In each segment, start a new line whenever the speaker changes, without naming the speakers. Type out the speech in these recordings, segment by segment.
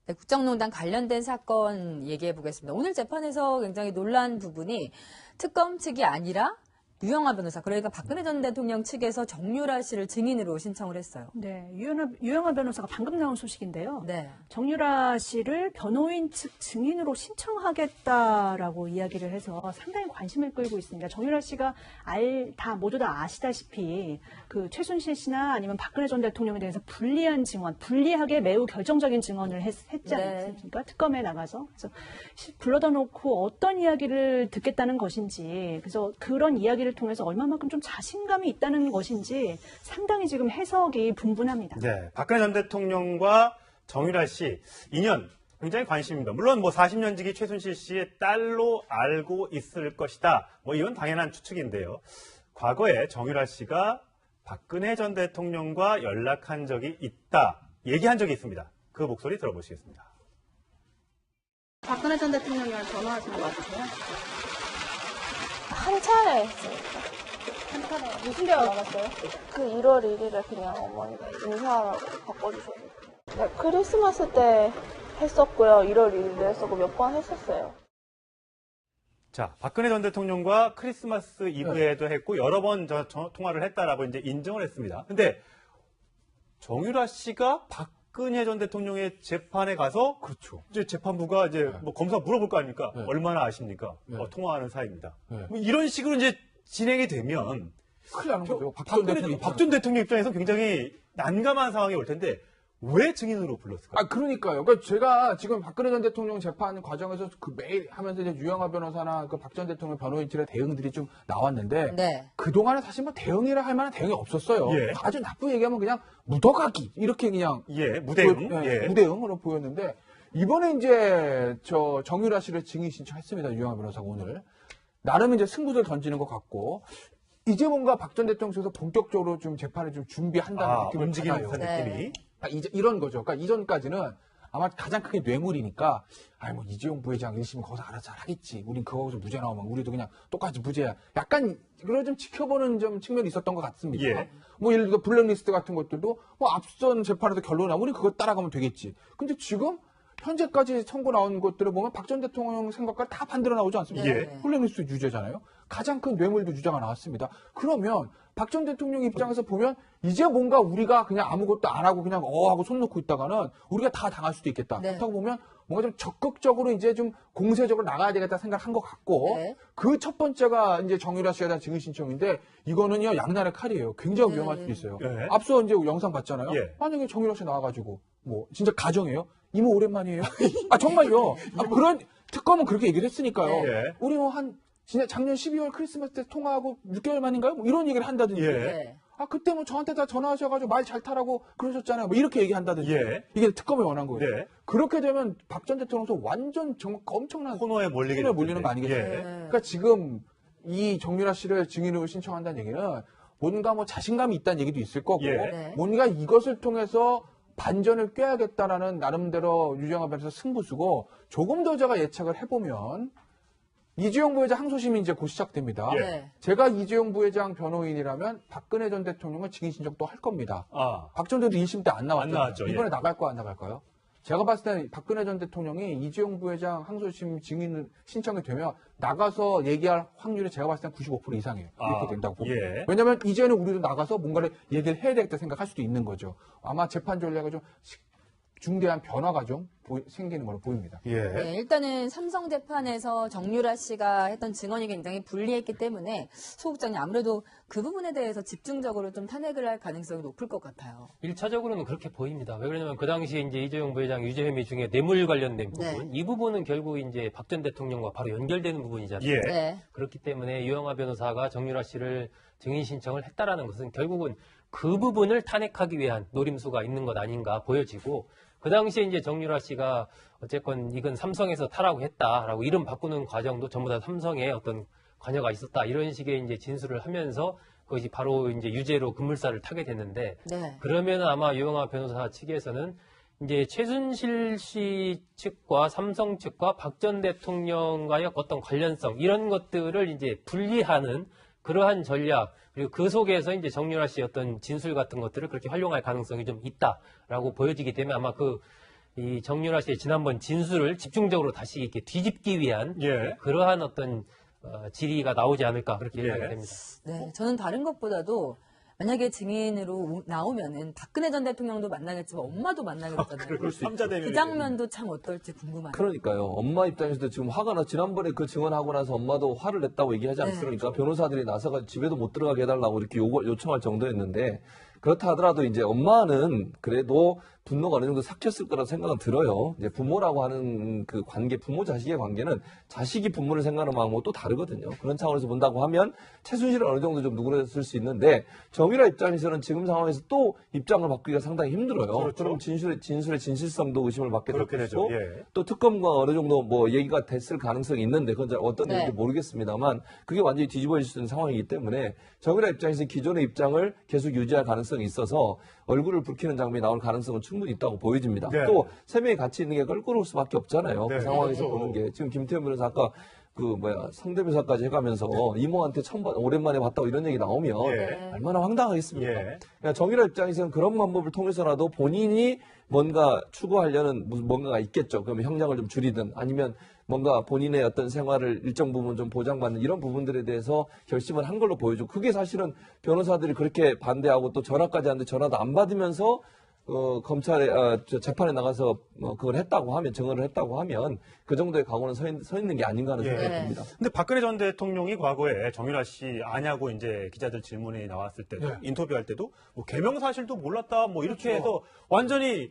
네, 국정농단 관련된 사건 얘기해 보겠습니다. 오늘 재판에서 굉장히 놀란 부분이 특검 측이 아니라 유영하 변호사, 그러니까 박근혜 전 대통령 측에서 정유라 씨를 증인으로 신청을 했어요.
네, 유영하 변호사가 방금 나온 소식인데요.
네.
정유라 씨를 변호인 측 증인으로 신청하겠다라고 이야기를 해서 상당히 관심을 끌고 있습니다. 정유라 씨가 모두 다 아시다시피 그 최순실 씨나 아니면 박근혜 전 대통령에 대해서 불리하게 매우 결정적인 증언을 했지 않습니까? 네. 특검에 나가서. 그래서 불러다 놓고 어떤 이야기를 듣겠다는 것인지, 그래서 그런 이야기를 통해서 얼마만큼 좀 자신감이 있다는 것인지 상당히 지금 해석이 분분합니다.
네, 박근혜 전 대통령과 정유라 씨 인연 굉장히 관심입니다. 물론 뭐 40년 지기 최순실 씨의 딸로 알고 있을 것이다. 뭐 이건 당연한 추측인데요. 과거에 정유라 씨가 박근혜 전 대통령과 연락한 적이 있다, 얘기한 적이 있습니다. 그 목소리 들어보시겠습니다.
박근혜 전 대통령이랑 전화하신 거 맞으세요?
한 차례 했으니까.
한 차례. 무슨 대화 나갔어요?
그 1월 1일에 그냥 어머니가 인사하라고 바꿔주셔서. 네, 크리스마스 때 했었고요. 1월 1일에 했었고 몇 번 했었어요.
자, 박근혜 전 대통령과 크리스마스 이브에도 했고 여러 번 통화를 했다라고 이제 인정을 했습니다. 근데 정유라 씨가 박근혜 전 대통령의 재판에 가서
그렇죠.
이제 재판부가 이제 뭐 검사 물어볼 거 아닙니까?
네.
얼마나 아십니까?
네.
통화하는 사이입니다.
네.
뭐 이런 식으로 이제 진행이 되면
큰일 나는 거죠.
박 전 대통령 입장에서 굉장히 난감한 상황이 올 텐데 왜 증인으로 불렀을까요?
그러니까요. 그러니까 제가 지금 박근혜 전 대통령 재판 과정에서 그 매일 하면서 이제 유영하 변호사나 그 박 전 대통령 변호인들의 대응들이 좀 나왔는데
네.
그동안은 사실 뭐 대응이라 할 만한 대응이 없었어요.
예.
아주 나쁘게 얘기하면 그냥 묻어가기 이렇게 그냥
무대응.
무대응으로 보였는데 이번에 이제 저 정유라 씨를 증인 신청했습니다. 유영하 변호사가 오늘 나름 이제 승부를 던지는 것 같고 이제 뭔가 박 전 대통령 측에서 본격적으로 좀 재판을 좀 준비한다는 느낌을
움직이는
받아요.
듯한 느낌이.
이제 이런 거죠. 그러니까 이전까지는 아마 가장 크게 뇌물이니까, 뭐 이재용 부회장 1심 거기서 알아서 잘 하겠지. 우린 그거에서 무죄 나오면 우리도 그냥 똑같이 무죄야. 약간 그걸 좀 지켜보는 좀 측면이 있었던 것 같습니다.
예.
뭐 예를 들어 블랙리스트 같은 것들도 뭐 앞선 재판에서 결론이 나면 우린 그거 따라가면 되겠지. 근데 지금 현재까지 선고 나온 것들을 보면 박 전 대통령 생각과 다 반대로 나오지 않습니까?
예.
블랙리스트 유죄잖아요. 가장 큰 뇌물도 유죄가 나왔습니다. 그러면 박 전 대통령 입장에서 보면 이제 뭔가 우리가 그냥 아무것도 안 하고 그냥 하고 손 놓고 있다가는 우리가 다 당할 수도 있겠다.
네.
그렇다고 보면 뭔가 좀 적극적으로 이제 좀 공세적으로 나가야 되겠다 생각한 것 같고
네.
그 첫 번째가 이제 정유라 씨에 대한 증인 신청인데 이거는요 양날의 칼이에요. 굉장히 위험할 수도 있어요.
네.
앞서 이제 영상 봤잖아요.
예.
만약에 정유라 씨 나와가지고 뭐 진짜 가정이에요? 이모 오랜만이에요? 정말요. 그런 특검은 그렇게 얘기를 했으니까요.
예.
우리 뭐 진짜 작년 12월 크리스마스 때 통화하고 6개월 만인가요? 뭐 이런 얘기를 한다든지.
예.
네.
그때 뭐 저한테 다 전화하셔가지고 말 잘 타라고 그러셨잖아요. 뭐 이렇게 얘기한다든지.
예.
이게 특검이 원한 거예요.
네.
그렇게 되면 박 전 대통령도 완전 정말 엄청난
코너에
몰리는 거 아니겠어요?
예.
그러니까 지금 이 정유라 씨를 증인으로 신청한다는 얘기는 뭔가 뭐 자신감이 있다는 얘기도 있을 거고
예.
네.
뭔가 이것을 통해서 반전을 꾀야겠다라는 나름대로 유영하 변호사 승부수고 조금 더 제가 예측을 해보면 이재용 부회장 항소심이 이제 곧 시작됩니다.
예.
네.
제가 이재용 부회장 변호인이라면 박근혜 전 대통령은 증인 신청 또 할 겁니다.
박
전 대통령 1심 때 안 나왔죠.
나왔죠.
이번에
예.
나갈까 안 나갈까요? 제가 봤을 때 박근혜 전 대통령이 이재용 부회장 항소심 증인 신청이 되면 나가서 얘기할 확률이 제가 봤을 때 95% 이상이에요. 이렇게 된다고 봅니다.
예.
왜냐하면 이제는 우리도 나가서 뭔가를 얘기를 해야 되겠다 생각할 수도 있는 거죠. 아마 재판 전략에 좀 중대한 변화가 좀 생기는 걸로 보입니다.
예.
네, 일단은 삼성 재판에서 정유라 씨가 했던 증언이 굉장히 불리했기 때문에 소국장님 아무래도 그 부분에 대해서 집중적으로 좀 탄핵을 할 가능성이 높을 것 같아요.
1차적으로는 그렇게 보입니다. 왜 그러냐면 그 당시에 이제 이재용 부회장 유죄 혐의 중에 뇌물 관련된 부분, 이 부분은 결국 이제 박 전 대통령과 바로 연결되는 부분이잖아요.
예.
네.
그렇기 때문에 유영하 변호사가 정유라 씨를 증인 신청을 했다라는 것은 결국은 그 부분을 탄핵하기 위한 노림수가 있는 것 아닌가 보여지고 그 당시에 이제 정유라 씨가 어쨌건 이건 삼성에서 타라고 했다라고 이름 바꾸는 과정도 전부 다 삼성의 어떤 관여가 있었다 이런 식의 이제 진술을 하면서 그것이 바로 이제 유죄로 급물살을 타게 됐는데
네.
그러면 아마 유영하 변호사 측에서는 이제 최순실 씨 측과 삼성 측과 박 전 대통령과의 어떤 관련성 이런 것들을 이제 분리하는 그러한 전략 그리고 그 속에서 이제 정유라 씨의 어떤 진술 같은 것들을 그렇게 활용할 가능성이 좀 있다라고 보여지기 때문에 아마 그 이 정유라 씨의 지난번 진술을 집중적으로 다시 이렇게 뒤집기 위한
예.
그러한 어떤 질의가 나오지 않을까 그렇게
예.
생각이 됩니다.
네, 저는 다른 것보다도 만약에 증인으로 나오면은 박근혜 전 대통령도 만나겠지만 엄마도 만나겠잖아요.
그리고 삼자 대면
그 장면도 참 어떨지 궁금하네요.
그러니까요. 엄마 입장에서도 지금 화가 나. 지난번에 그 증언하고 나서 엄마도 화를 냈다고 얘기하지
네.
않습니까? 변호사들이 나서가 집에도 못 들어가게 해달라고 이렇게 요청할 정도였는데 그렇다 하더라도 이제 엄마는 그래도 분노가 어느 정도 삭혔을 거라고 생각은 들어요. 이제 부모라고 하는 그 관계, 부모 자식의 관계는 자식이 부모를 생각하는 마음하고 또 다르거든요. 그런 차원에서 본다고 하면 최순실은 어느 정도 좀 누그러졌을 수 있는데 정유라 입장에서는 지금 상황에서 또 입장을 바꾸기가 상당히 힘들어요.
그렇죠.
그럼 진술의 진실성도 의심을 받게
그렇게
되고
되죠. 예.
또 특검과 어느 정도 뭐 얘기가 됐을 가능성이 있는데 그건 잘 어떤
네.
얘기인지 모르겠습니다만 그게 완전히 뒤집어질 수 있는 상황이기 때문에 정유라 입장에서 기존의 입장을 계속 유지할 가능성이 있어서 얼굴을 붉히는 장면이 나올 가능성은 충분히 있다고 보여집니다.
네.
또 세 명이 같이 있는 게 껄끄러울 수밖에 없잖아요.
네.
그 상황에서
그렇죠.
보는 게 지금 김태현 변호사 아까 성대묘사까지 해가면서 이모한테 오랜만에 봤다고 이런 얘기 나오면
예.
얼마나 황당하겠습니까?
예.
그러니까 정유라 입장에서는 그런 방법을 통해서라도 본인이 뭔가 추구하려는 뭔가가 있겠죠. 그러면 형량을 좀 줄이든 아니면 뭔가 본인의 어떤 생활을 일정 부분 좀 보장받는 이런 부분들에 대해서 결심을 한 걸로 보여주고 그게 사실은 변호사들이 그렇게 반대하고 또 전화까지 하는데 전화도 안 받으면서 검찰에 재판에 나가서 그걸 했다고 하면 증언을 했다고 하면 그 정도의 각오는 서 있는 게 아닌가 하는
예.
생각이
네.
듭니다.
근데 박근혜 전 대통령이 과거에 정유라 씨 아냐고 이제 기자들 질문이 나왔을 때도
네.
인터뷰할 때도 뭐 개명 사실도 몰랐다 뭐 이렇게
그렇죠.
해서 완전히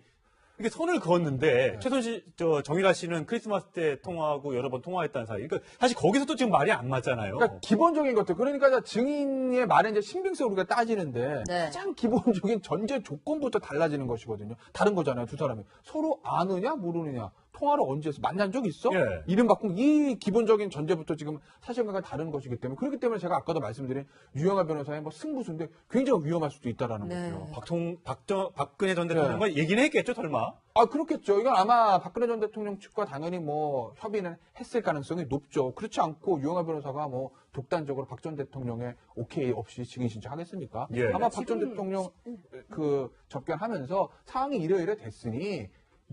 이게 선을 그었는데 최순실 정유라 씨는 크리스마스 때 통화하고 여러 번 통화했다는 사실. 그러니까 사실 거기서도 지금 말이 안 맞잖아요.
그러니까 기본적인 것들. 그러니까 증인의 말에 이제 신빙성을 우리가 따지는데
네.
가장 기본적인 전제 조건부터 달라지는 것이거든요. 다른 거잖아요. 두 사람이. 서로 아느냐 모르느냐. 통화를 언제 했어? 만난 적 있어?
예.
이름 바꾼 이 기본적인 전제부터 지금 사실관계가 다른 것이기 때문에 그렇기 때문에 제가 아까도 말씀드린 유영하 변호사의 뭐 승부수인데 굉장히 위험할 수도 있다라는
네.
거죠.
박근혜 전 대통령과 얘기는 했겠죠, 설마?
아, 그렇겠죠. 이건 아마 박근혜 전 대통령 측과 당연히 뭐 협의는 했을 가능성이 높죠. 그렇지 않고 유영하 변호사가 뭐 독단적으로 박 전 대통령의 오케이 없이 증인 신청하겠습니까?
예.
아마 박 전 대통령 그 접견하면서 상황이 이래 됐으니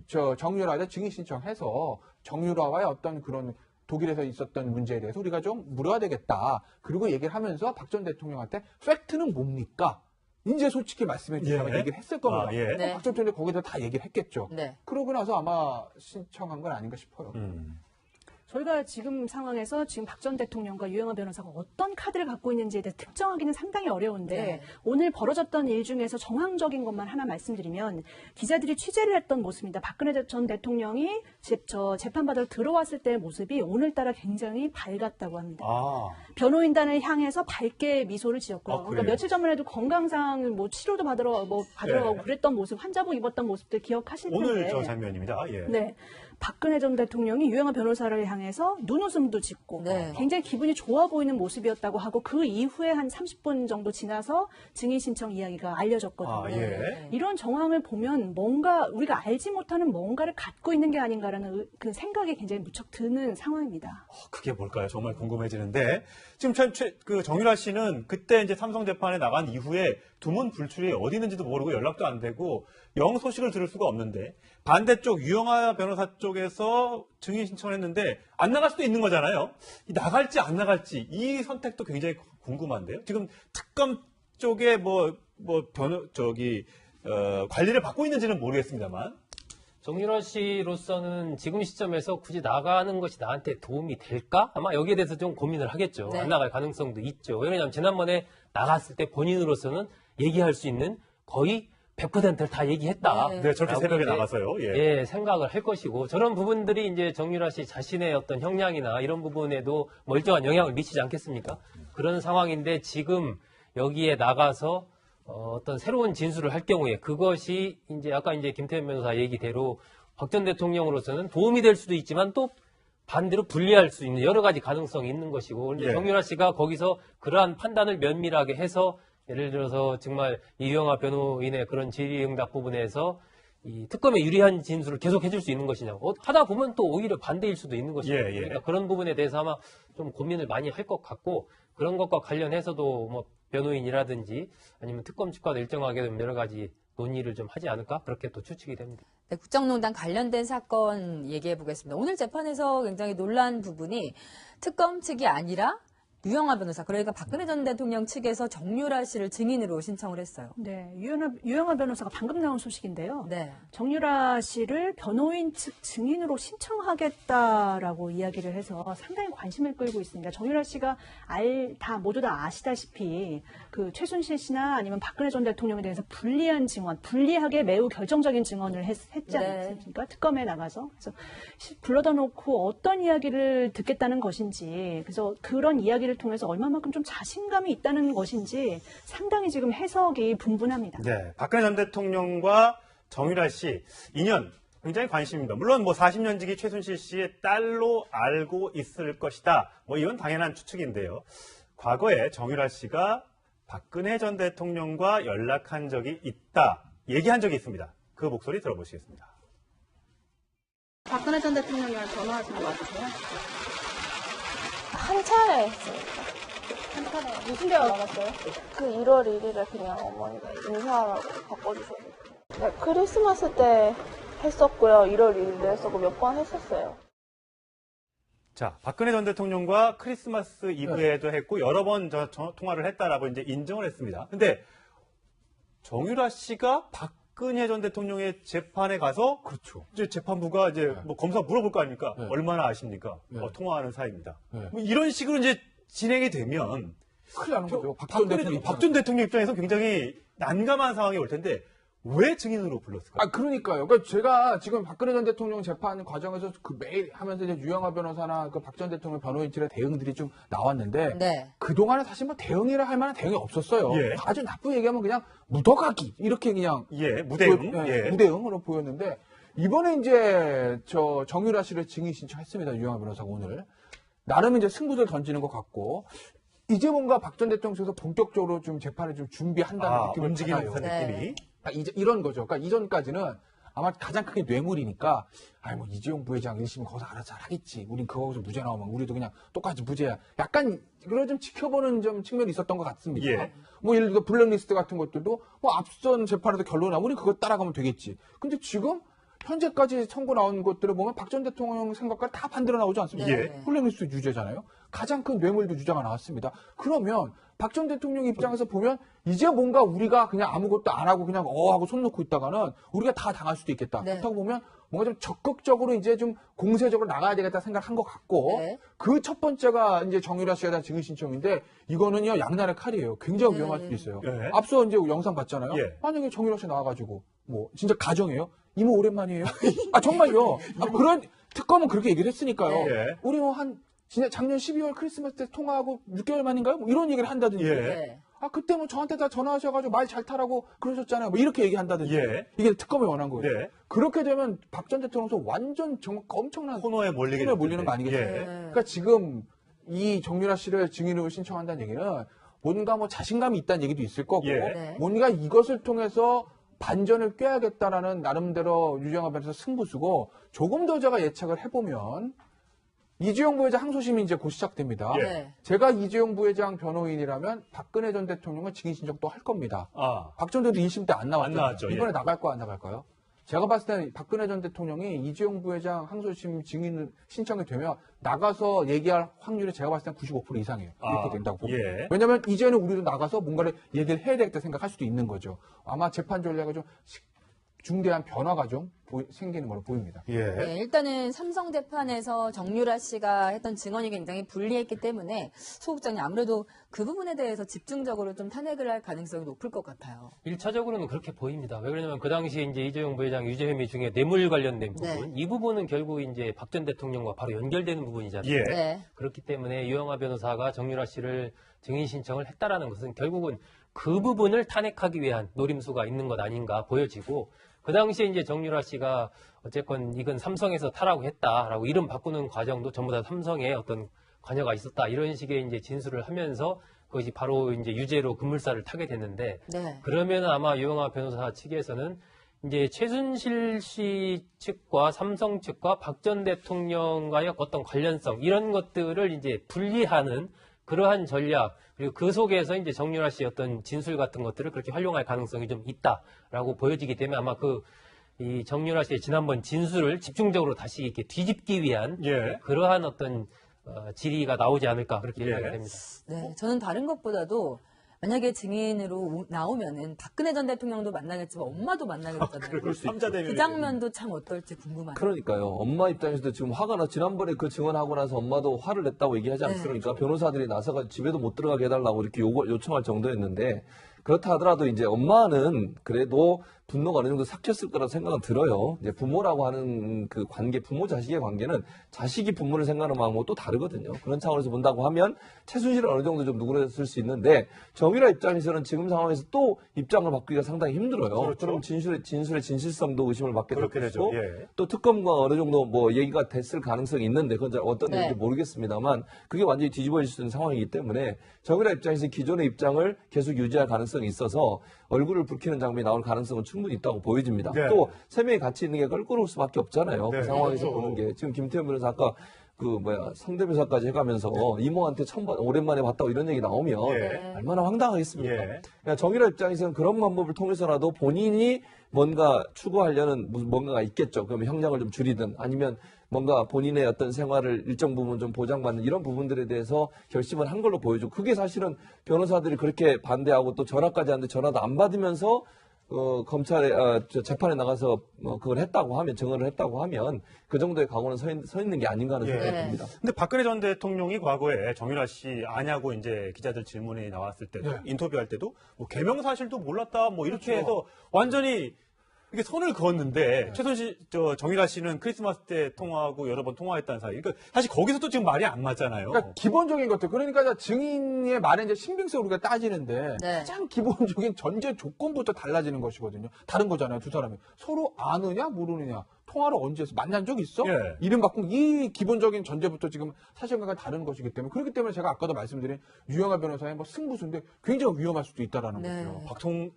정유라에 증인 신청해서 정유라와의 어떤 그런 독일에서 있었던 문제에 대해서 우리가 좀 물어야 되겠다. 그리고 얘기를 하면서 박 전 대통령한테 팩트는 뭡니까? 이제 솔직히 말씀해 주시면
예.
얘기를 했을 겁니다.
아, 예.
네.
박 전 대통령이 거기서 다 얘기를 했겠죠.
네.
그러고 나서 아마 신청한 건 아닌가 싶어요.
저희가 지금 상황에서 지금 박 전 대통령과 유영하 변호사가 어떤 카드를 갖고 있는지에 대해 특정하기는 상당히 어려운데
네.
오늘 벌어졌던 일 중에서 정황적인 것만 하나 말씀드리면 기자들이 취재를 했던 모습입니다. 박근혜 전 대통령이 재판받으러 들어왔을 때의 모습이 오늘따라 굉장히 밝았다고 합니다.
아,
변호인단을 향해서 밝게 미소를 지었고요.
아,
그러니까
그래요?
며칠 전만 해도 건강상 뭐 치료도 받으러 가고
네.
그랬던 모습, 환자복 입었던 모습들 기억하실 텐데.
오늘 저 장면입니다. 예.
네. 박근혜 전 대통령이 유영하 변호사를 향해서 눈웃음도 짓고
네.
굉장히 기분이 좋아 보이는 모습이었다고 하고 그 이후에 한 30분 정도 지나서 증인 신청 이야기가 알려졌거든요.
아, 예.
이런 정황을 보면 뭔가 우리가 알지 못하는 뭔가를 갖고 있는 게 아닌가라는 그 생각이 굉장히 무척 드는 상황입니다.
그게 뭘까요? 정말 궁금해지는데 지금 그 정유라 씨는 그때 이제 삼성 재판에 나간 이후에 두문 불출이 어디 있는지도 모르고 연락도 안 되고 영 소식을 들을 수가 없는데 반대쪽 유영하 변호사 쪽에서 증인 신청을 했는데 안 나갈 수도 있는 거잖아요. 이 나갈지 안 나갈지 이 선택도 굉장히 궁금한데요. 지금 특검 쪽에 관리를 받고 있는지는 모르겠습니다만.
정유라 씨로서는 지금 시점에서 굳이 나가는 것이 나한테 도움이 될까? 아마 여기에 대해서 좀 고민을 하겠죠.
네.
안 나갈 가능성도 있죠. 왜냐하면 지난번에 나갔을 때 본인으로서는 얘기할 수 있는 거의 100%를 다 얘기했다.
네.
네, 저렇게
라고
새벽에
이제,
나가서요. 예.
예, 생각을 할 것이고 저런 부분들이 이제 정유라 씨 자신의 어떤 형량이나 이런 부분에도 멀쩡한 영향을 미치지 않겠습니까? 그런 상황인데 지금 여기에 나가서 어떤 새로운 진술을 할 경우에 그것이 이제 아까 이제 김태현 변호사 얘기대로 박 전 대통령으로서는 도움이 될 수도 있지만 또 반대로 불리할 수 있는 여러 가지 가능성이 있는 것이고 그런데
예.
정유라 씨가 거기서 그러한 판단을 면밀하게 해서 예를 들어서 정말 이유영아 변호인의 그런 질의응답 부분에서 이 특검에 유리한 진술을 계속 해줄 수 있는 것이냐 하다 보면 또 오히려 반대일 수도 있는 것이죠.
예, 예.
그러니까 그런 부분에 대해서 아마 좀 고민을 많이 할 것 같고 그런 것과 관련해서도 뭐 변호인이라든지 아니면 특검 측과도 일정하게 좀 여러 가지 논의를 좀 하지 않을까 그렇게 또 추측이 됩니다.
네, 국정농단 관련된 사건 얘기해 보겠습니다. 오늘 재판에서 굉장히 논란 부분이 특검 측이 아니라 유영하 변호사, 그러니까 박근혜 전 대통령 측에서 정유라 씨를 증인으로 신청을 했어요.
네, 유영하 변호사가 방금 나온 소식인데요.
네.
정유라 씨를 변호인 측 증인으로 신청하겠다라고 이야기를 해서 상당히 관심을 끌고 있습니다. 정유라 씨가 모두 다 아시다시피 그 최순실 씨나 아니면 박근혜 전 대통령에 대해서 불리하게 매우 결정적인 증언을 했지 않습니까? 특검에 나가서. 그래서 불러다 놓고 어떤 이야기를 듣겠다는 것인지, 그래서 그런 이야기를 통해서 얼마만큼 좀 자신감이 있다는 것인지 상당히 지금 해석이 분분합니다.
네, 박근혜 전 대통령과 정유라 씨 인연 굉장히 관심입니다. 물론 뭐 40년 지기 최순실 씨의 딸로 알고 있을 것이다. 뭐 이건 당연한 추측인데요. 과거에 정유라 씨가 박근혜 전 대통령과 연락한 적이 있다, 얘기한 적이 있습니다. 그 목소리 들어보시겠습니다.
박근혜 전 대통령이랑 전화하신 거 맞으세요?
한 차례 했습니다.
한 차례. 무슨 대화 나갔어요?
그 1월 1일에 그냥 어머니가 인사하라고 바꿔주셔가지고. 네, 크리스마스 때 했었고요. 1월 1일도 했었고 몇 번 했었어요.
자, 박근혜 전 대통령과 크리스마스 이브에도 했고 여러 번 통화를 했다라고 이제 인정을 했습니다. 근데 정유라 씨가 박근혜 전 대통령의 재판에 가서
그렇죠.
이제 재판부가 이제 뭐 검사 물어볼 거 아닙니까?
네.
얼마나 아십니까?
네.
통화하는 사이입니다.
네.
뭐 이런 식으로 이제 진행이 되면
큰일 나는 거죠.
박 전 대통령 입장에서 굉장히 난감한 상황이 올 텐데 왜 증인으로 불렀을까요?
그러니까요. 그러니까 제가 지금 박근혜 전 대통령 재판 과정에서 그 매일 하면서 이제 유영하 변호사나 그 박 전 대통령 변호인들의 대응들이 좀 나왔는데
네.
그동안에 사실 뭐 대응이라 할 만한 대응이 없었어요.
예.
아주 나쁘게 얘기하면 그냥 묻어가기 이렇게 그냥
무대응.
무대응으로 보였는데 이번에 이제 저 정유라 씨를 증인 신청했습니다. 유영하 변호사가 오늘 나름 이제 승부를 던지는 것 같고 이제 뭔가 박 전 대통령 측에서 본격적으로 좀 재판을 좀 준비한다는 느낌을
움직이는
받아요.
느낌이.
이제 이런 거죠. 그러니까 이전까지는 아마 가장 크게 뇌물이니까, 뭐 이재용 부회장 1심 거기서 알아서 잘 하겠지. 우린 거기서 무죄 나오면 우리도 그냥 똑같이 무죄야. 약간 그걸 좀 지켜보는 좀 측면이 있었던 것 같습니다.
예.
뭐 예를 들어 블랙리스트 같은 것들도 뭐 앞선 재판에서 결론이 나면 우리 그거 따라가면 되겠지. 근데 지금 현재까지 선고 나온 것들을 보면 박 전 대통령 생각과 다 반대로 나오지 않습니까?
예.
블랙리스트 유죄잖아요. 가장 큰 뇌물도 유죄가 나왔습니다. 그러면 박 전 대통령 입장에서 보면 이제 뭔가 우리가 그냥 아무것도 안 하고 그냥 하고 손 놓고 있다가는 우리가 다 당할 수도 있겠다.
네.
그렇다고 보면 뭔가 좀 적극적으로 이제 좀 공세적으로 나가야 되겠다 생각한 것 같고
네.
그 첫 번째가 이제 정유라 씨에 대한 증인 신청인데 이거는요 양날의 칼이에요. 굉장히 위험할 수도 있어요.
네.
앞서 이제 영상 봤잖아요.
예.
만약에 정유라 씨 나와가지고 뭐 진짜 가정이에요? 이모 오랜만이에요? 정말요. 그런 특검은 그렇게 얘기를 했으니까요.
예.
우리 뭐 진짜 작년 12월 크리스마스 때 통화하고 6개월 만인가요? 뭐 이런 얘기를 한다든지.
예.
네.
그때 뭐 저한테 다 전화하셔가지고 말 잘 타라고 그러셨잖아요. 뭐 이렇게 얘기한다든지.
예.
이게 특검이 원한 거예요.
네.
그렇게 되면 박 전 대통령도 완전 정말 엄청난
코너에 몰리게
코너에 몰리는 거
될
아니겠어요?
텐데.
예.
그러니까 지금 이 정유라 씨를 증인으로 신청한다는 얘기는 뭔가 뭐 자신감이 있다는 얘기도 있을 거고
예.
네.
뭔가 이것을 통해서 반전을 꾀야겠다라는 나름대로 유영하 변호사 승부수고 조금 더 제가 예측을 해보면 이재용 부회장 항소심이 이제 곧 시작됩니다.
예.
네.
제가 이재용 부회장 변호인이라면 박근혜 전 대통령은 증인 신청 또 할 겁니다. 박 전 대통령 1심 때 안 나왔잖아요.
나왔죠. 예.
이번에 나갈 거 안 나갈까요? 제가 봤을 때 박근혜 전 대통령이 이재용 부회장 항소심 증인 신청이 되면 나가서 얘기할 확률이 제가 봤을 때 95% 이상이에요. 이렇게 된다고 봅니다.
예.
왜냐하면 이제는 우리도 나가서 뭔가를 얘기를 해야 되겠다 생각할 수도 있는 거죠. 아마 재판 전략에 좀 중대한 변화가 좀 생기는 걸로 보입니다.
예.
네, 일단은 삼성 재판에서 정유라 씨가 했던 증언이 굉장히 불리했기 때문에 소극장이 아무래도 그 부분에 대해서 집중적으로 좀 탄핵을 할 가능성이 높을 것 같아요.
1차적으로는 그렇게 보입니다. 왜 그러냐면 그 당시에 이제 이재용 부회장 유죄 혐의 중에 뇌물 관련된 부분, 이 부분은 결국 이제 박 전 대통령과 바로 연결되는 부분이잖아요.
예.
네.
그렇기 때문에 유영하 변호사가 정유라 씨를 증인 신청을 했다라는 것은 결국은 그 부분을 탄핵하기 위한 노림수가 있는 것 아닌가 보여지고 그 당시에 이제 정유라 씨가 어쨌건 이건 삼성에서 타라고 했다라고 이름 바꾸는 과정도 전부 다 삼성에 어떤 관여가 있었다 이런 식의 이제 진술을 하면서 그것이 바로 이제 유죄로 급물살을 타게 됐는데
네.
그러면 아마 유영하 변호사 측에서는 이제 최순실 씨 측과 삼성 측과 박 전 대통령과의 어떤 관련성 이런 것들을 이제 분리하는 그러한 전략 그리고 그 속에서 이제 정유라 씨의 어떤 진술 같은 것들을 그렇게 활용할 가능성이 좀 있다라고 보여지기 때문에 아마 이 정유라 씨의 지난번 진술을 집중적으로 다시 이렇게 뒤집기 위한
예.
그러한 어떤 질의가 나오지 않을까 그렇게
예.
생각이 됩니다.
네, 저는 다른 것보다도 만약에 증인으로 나오면은 박근혜 전 대통령도 만나겠지만 엄마도 만나겠잖아요.
그럴 수 있죠.
그 장면도 참 어떨지 궁금하네요.
그러니까요. 엄마 입장에서도 지금 화가 나. 지난번에 그 증언하고 나서 엄마도 화를 냈다고 얘기하지
네.
않습니까? 변호사들이 나서가 집에도 못 들어가게 해달라고 이렇게 요청할 정도였는데 그렇다 하더라도 이제 엄마는 그래도 분노가 어느 정도 삭혔을 거라고 생각은 들어요. 이제 부모라고 하는 그 관계, 부모 자식의 관계는 자식이 부모를 생각하는 마음하고 또 다르거든요. 그런 차원에서 본다고 하면 최순실은 어느 정도 좀 누그러졌을 수 있는데 정유라 입장에서는 지금 상황에서 또 입장을 바꾸기가 상당히 힘들어요.
그렇죠.
그럼 진술의 진실성도 의심을 받게
그렇게
되고
되죠. 예.
또 특검과 어느 정도 뭐 얘기가 됐을 가능성이 있는데 그건 잘 어떤
네.
얘기인지 모르겠습니다만 그게 완전히 뒤집어질 수 있는 상황이기 때문에 정유라 입장에서 기존의 입장을 계속 유지할 가능성이 있어서 얼굴을 붉히는 장면이 나올 가능성은 충분히 있다고 보여집니다.
네.
또 세 명이 같이 있는 게 껄끄러울 수밖에 없잖아요.
네.
그 상황에서
그렇죠.
보는 게 지금 김태현 변호사 아까 성대묘사까지 해가면서 이모한테 오랜만에 봤다고 이런 얘기 나오면
예.
얼마나 황당하겠습니까?
예.
그러니까 정유라 입장에서는 그런 방법을 통해서라도 본인이 뭔가 추구하려는 뭔가가 있겠죠. 그러면 형량을 좀 줄이든 아니면 뭔가 본인의 어떤 생활을 일정 부분 좀 보장받는 이런 부분들에 대해서 결심을 한 걸로 보여줘. 그게 사실은 변호사들이 그렇게 반대하고 또 전화까지 하는데 전화도 안 받으면서 검찰에 재판에 나가서 그걸 했다고 하면 증언을 했다고 하면 그 정도의 각오는 서 있는 게 아닌가 하는
예.
생각이
네.
듭니다.
근데 박근혜 전 대통령이 과거에 정유라 씨 아냐고 이제 기자들 질문이 나왔을 때도
네.
인터뷰할 때도 뭐 개명 사실도 몰랐다 뭐 이렇게 해서 완전히 이게 선을 그었는데 최순실 정유라 씨는 크리스마스 때 통화하고 여러 번 통화했다는 사이. 그러니까 사실 거기서도 지금 말이 안 맞잖아요.
그러니까 기본적인 것들. 그러니까 증인의 말에 이제 신빙성 우리가 따지는데
네.
가장 기본적인 전제 조건부터 달라지는 것이거든요. 다른 거잖아요, 두 사람이. 서로 아느냐, 모르느냐. 통화를 언제 했어? 만난 적 있어?
예.
이름 바꾼 이 기본적인 전제부터 지금 사실과는 다른 것이기 때문에 그렇기 때문에 제가 아까도 말씀드린 유영하 변호사의 뭐 승부수인데 굉장히 위험할 수도 있다라는
네.
거죠.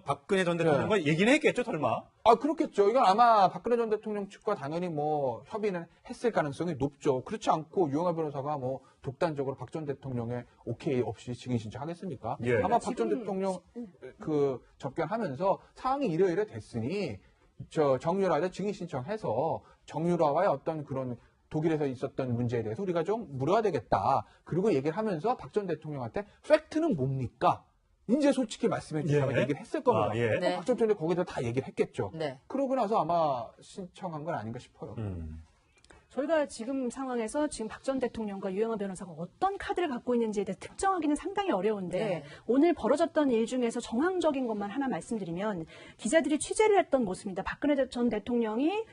박근혜 전 대통령과 얘기는 했겠죠, 설마?
아, 그렇겠죠. 이건 아마 박근혜 전 대통령 측과 당연히 뭐 협의는 했을 가능성이 높죠. 그렇지 않고 유영하 변호사가 뭐 독단적으로 박 전 대통령의 오케이 없이 증인 신청하겠습니까?
예.
아마 박 전 대통령 그 접견하면서 상황이 이래 됐으니 정유라한테 증인 신청해서 정유라와의 어떤 그런 독일에서 있었던 문제에 대해서 우리가 좀 물어야 되겠다. 그리고 얘기를 하면서 박 전 대통령한테 팩트는 뭡니까? 이제 솔직히 말씀해 주시면
예.
얘기를 했을 겁니다.
아, 예.
네.
박 전 대통령이 거기서 다 얘기를 했겠죠.
네.
그러고 나서 아마 신청한 건 아닌가 싶어요.
저희가 지금 상황에서 지금 박 전 대통령과 유영하 변호사가 어떤 카드를 갖고 있는지에 대해 특정하기는 상당히 어려운데
네.
오늘 벌어졌던 일 중에서 정황적인 것만 하나 말씀드리면 기자들이 취재를 했던 모습입니다. 박근혜 전 대통령이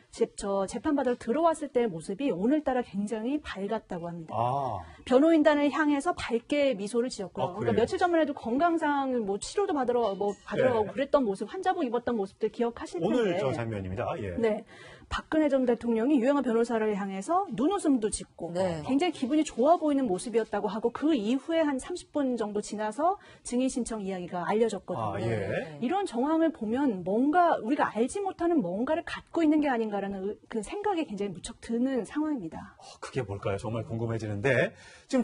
재판받으러 들어왔을 때의 모습이 오늘따라 굉장히 밝았다고 합니다.
아.
변호인단을 향해서 밝게 미소를 지었고요.
아, 그래요?
그러니까 며칠 전만 해도 건강상 뭐 치료도 받으러 가고
네.
그랬던 모습, 환자복 입었던 모습들 기억하실 텐데.
오늘 저 장면입니다. 예.
네. 박근혜 전 대통령이 유영하 변호사를 향해서 눈웃음도 짓고
네.
굉장히 기분이 좋아 보이는 모습이었다고 하고 그 이후에 한 30분 정도 지나서 증인 신청 이야기가 알려졌거든요.
아, 예.
이런 정황을 보면 뭔가 우리가 알지 못하는 뭔가를 갖고 있는 게 아닌가라는 그 생각이 굉장히 무척 드는 상황입니다.
그게 뭘까요? 정말 궁금해지는데 지금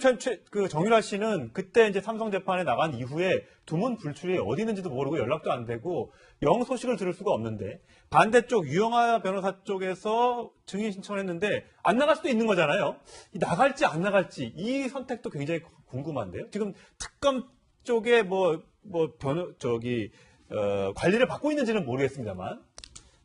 그 정유라 씨는 그때 이제 삼성 재판에 나간 이후에 두문 불출이 어디 있는지도 모르고 연락도 안 되고 영 소식을 들을 수가 없는데 반대쪽 유영하 변호사 쪽에서 증인 신청을 했는데 안 나갈 수도 있는 거잖아요. 나갈지 안 나갈지 이 선택도 굉장히 궁금한데요. 지금 특검 쪽에 관리를 받고 있는지는 모르겠습니다만.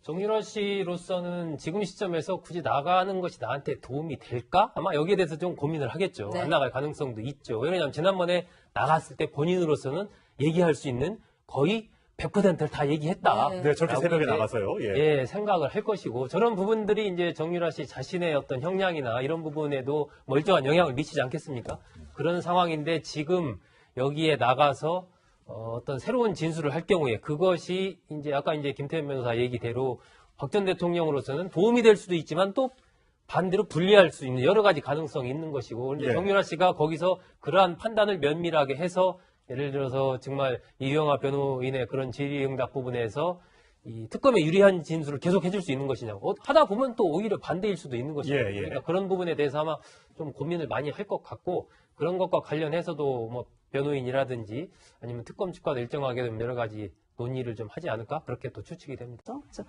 정유라 씨로서는 지금 시점에서 굳이 나가는 것이 나한테 도움이 될까? 아마 여기에 대해서 좀 고민을 하겠죠.
네.
안 나갈 가능성도 있죠. 왜냐하면 지난번에 나갔을 때 본인으로서는 얘기할 수 있는 거의 100%를 다 얘기했다.
네.
네, 저렇게
라고
새벽에
이제,
나가서요. 예.
생각을 할 것이고 저런 부분들이 이제 정유라 씨 자신의 어떤 형량이나 이런 부분에도 멀쩡한 영향을 미치지 않겠습니까? 그런 상황인데 지금 여기에 나가서 어떤 새로운 진술을 할 경우에 그것이 이제 아까 이제 김태현 변호사 얘기대로 박 전 대통령으로서는 도움이 될 수도 있지만 또 반대로 불리할 수 있는 여러 가지 가능성이 있는 것이고 근데
예.
정유라 씨가 거기서 그러한 판단을 면밀하게 해서 예를 들어서 정말 이영하 변호인의 그런 질의응답 부분에서 이 특검에 유리한 진술을 계속 해줄 수 있는 것이냐고 하다 보면 또 오히려 반대일 수도 있는 것이죠.
예, 예.
그러니까 그런 부분에 대해서 아마 좀 고민을 많이 할 것 같고 그런 것과 관련해서도 뭐 변호인이라든지 아니면 특검 측과도 일정하게 좀 여러 가지 논의를 좀 하지 않을까 그렇게 또 추측이 됩니다.
그래서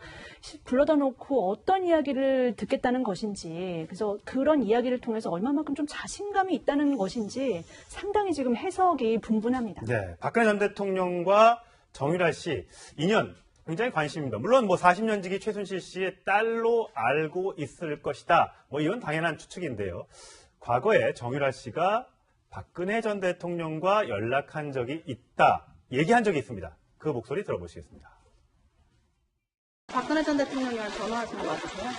불러다 놓고 어떤 이야기를 듣겠다는 것인지, 그래서 그런 이야기를 통해서 얼마만큼 좀 자신감이 있다는 것인지 상당히 지금 해석이 분분합니다.
네, 박근혜 전 대통령과 정유라 씨 인연 굉장히 관심입니다. 물론 뭐 40년 지기 최순실 씨의 딸로 알고 있을 것이다. 뭐 이건 당연한 추측인데요. 과거에 정유라 씨가 박근혜 전 대통령과 연락한 적이 있다. 얘기한 적이 있습니다. 그 목소리 들어보시겠습니다.
박근혜 전 대통령이랑 전화하신 거 맞으세요?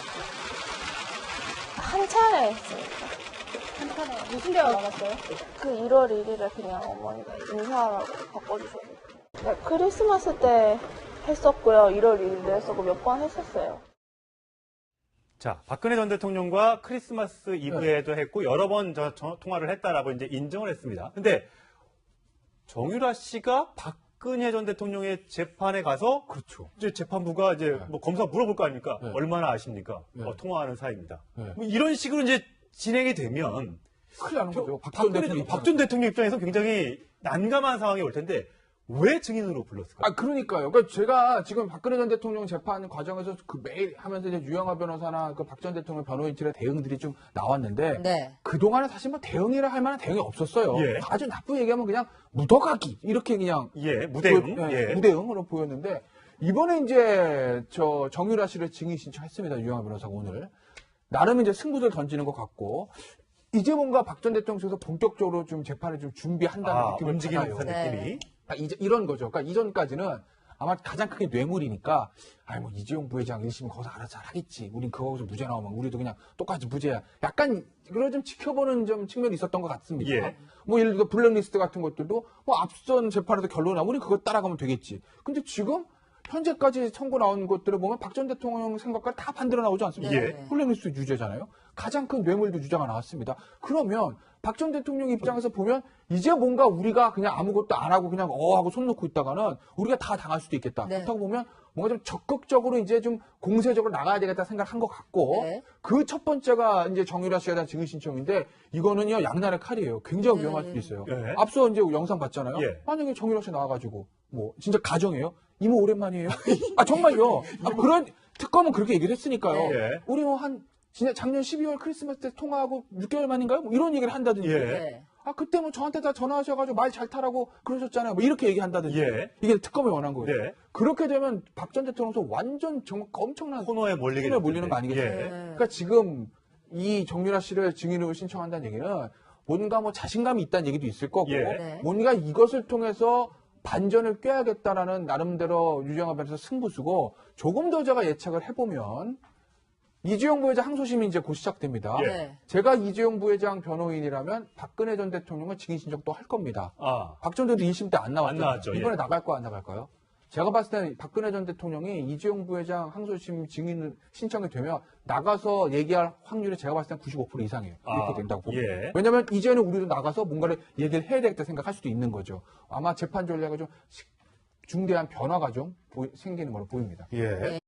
한 차례 했으니까.
한 차례. 무슨 대화 나갔어요?
그 1월 1일에 그냥 어머니가 인사하라고 바꿔주셔서. 네, 크리스마스 때 했었고요. 1월 1일도 했었고 몇 번 했었어요.
자, 박근혜 전 대통령과 크리스마스 이브에도 했고 여러 번 통화를 했다라고 이제 인정을 했습니다. 근데 정유라 씨가 박근혜 전 대통령의 재판에 가서
그렇죠.
이제 재판부가 이제 뭐 검사 물어볼 거 아닙니까?
네.
얼마나 아십니까?
네.
통화하는 사이입니다.
네.
뭐 이런 식으로 이제 진행이 되면
큰일 나는 거죠.
박 전 대통령 입장에서 굉장히 난감한 상황이 올 텐데 왜 증인으로 불렀을까요?
아, 그러니까요. 그러니까 제가 지금 박근혜 전 대통령 재판 과정에서 그 매일 하면서 이제 유영하 변호사나 그 박 전 대통령 변호인들의 대응들이 좀 나왔는데
네.
그동안에 사실 뭐 대응이라 할 만한 대응이 없었어요.
예.
아주 나쁘게 얘기하면 그냥 묻어가기 이렇게 그냥
예, 무대응. 예.
무대응으로 보였는데 이번에 이제 저 정유라 씨를 증인 신청했습니다. 유영하 변호사가 오늘 나름 이제 승부를 던지는 것 같고 이제 뭔가 박 전 대통령 쪽에서 본격적으로 좀 재판을 좀 준비한다는 느낌을
움직이는
받아요.
듯한 느낌이.
네.
이제 이런 거죠. 그러니까 이전까지는 아마 가장 크게 뇌물이니까, 뭐 이재용 부회장 1심 거기서 알아서 잘 하겠지. 우린 거기서 무죄 나오면 우리도 그냥 똑같이 무죄야. 약간 그걸 좀 지켜보는 좀 측면이 있었던 것 같습니다.
예.
뭐 예를 들어 블랙리스트 같은 것들도 뭐 앞선 재판에서 결론 나면 우린 그거 따라가면 되겠지. 근데 지금 현재까지 선고 나온 것들을 보면 박 전 대통령 생각과 다 반대로 나오지 않습니까?
예.
블랙리스트 유죄잖아요. 가장 큰 뇌물도 유죄가 나왔습니다. 그러면 박 전 대통령 입장에서 보면 이제 뭔가 우리가 그냥 아무것도 안 하고 그냥 하고 손 놓고 있다가는 우리가 다 당할 수도 있겠다.
네.
그렇다고 보면 뭔가 좀 적극적으로 이제 좀 공세적으로 나가야 되겠다 생각한 것 같고
네.
그 첫 번째가 이제 정유라 씨에 대한 증인 신청인데 이거는요 양날의 칼이에요. 굉장히 위험할 수도 있어요.
예.
앞서 이제 영상 봤잖아요.
예.
만약에 정유라 씨 나와가지고 뭐 진짜 가정이에요? 이모 오랜만이에요? 아 정말요. 그런 특검은 그렇게 얘기를 했으니까요.
예.
우리 뭐 진짜 작년 12월 크리스마스 때 통화하고 6개월 만인가요? 뭐 이런 얘기를 한다든지.
예.
네.
아 그때 뭐 저한테 다 전화하셔가지고 말 잘 타라고 그러셨잖아요. 뭐 이렇게 얘기한다든지.
예.
이게 특검이 원한 거예요.
네.
그렇게 되면 박 전 대통령도 완전 정말 엄청난
코너에 몰리게
코너에 몰리는 거
될 텐데.
아니겠어요?
예.
그러니까 지금 이 정유라 씨를 증인으로 신청한다는 얘기는 뭔가 뭐 자신감이 있다는 얘기도 있을 거고
예.
네.
뭔가 이것을 통해서 반전을 꾀야겠다라는 나름대로 유영하 변호사 승부수고 조금 더 제가 예측을 해보면 이재용 부회장 항소심이 이제 곧 시작됩니다.
예.
네.
제가 이재용 부회장 변호인이라면 박근혜 전 대통령은 증인 신청 또 할 겁니다.
아,
박 전 대통령 2심 때 안 나왔죠.
나왔죠, 예.
이번에 나갈 거야 안 나갈까요? 제가 봤을 때 박근혜 전 대통령이 이재용 부회장 항소심 증인 신청이 되면 나가서 얘기할 확률이 제가 봤을 때 95% 이상이에요. 이렇게 된다고 봅니다.
예.
왜냐하면 이제는 우리도 나가서 뭔가를 얘기를 해야 되겠다 생각할 수도 있는 거죠. 아마 재판 전략에 좀 중대한 변화가 좀 생기는 걸로 보입니다.
예.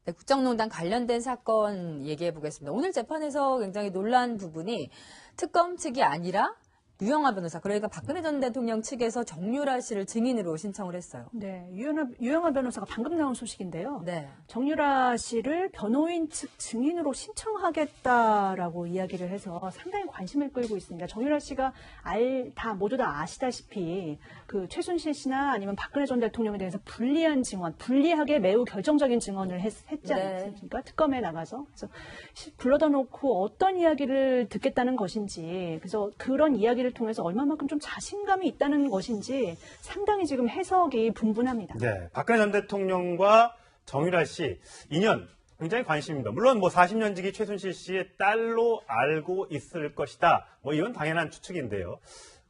네, 국정농단 관련된 사건 얘기해 보겠습니다. 오늘 재판에서 굉장히 놀란 부분이 특검 측이 아니라 유영하 변호사, 그러니까 박근혜 전 대통령 측에서 정유라 씨를 증인으로 신청을 했어요.
네, 유영하 변호사가 방금 나온 소식인데요.
네.
정유라 씨를 변호인 측 증인으로 신청하겠다라고 이야기를 해서 상당히 관심을 끌고 있습니다. 정유라 씨가 모두 다 아시다시피 그 최순실 씨나 아니면 박근혜 전 대통령에 대해서 불리하게 매우 결정적인 증언을 했지
네.
않습니까? 특검에 나가서. 그래서 불러다 놓고 어떤 이야기를 듣겠다는 것인지, 그래서 그런 이야기를 통해서 얼마만큼 좀 자신감이 있다는 것인지 상당히 지금 해석이 분분합니다.
네. 박근혜 전 대통령과 정유라 씨 인연 굉장히 관심입니다. 물론 뭐 40년 지기 최순실 씨의 딸로 알고 있을 것이다. 뭐 이건 당연한 추측인데요.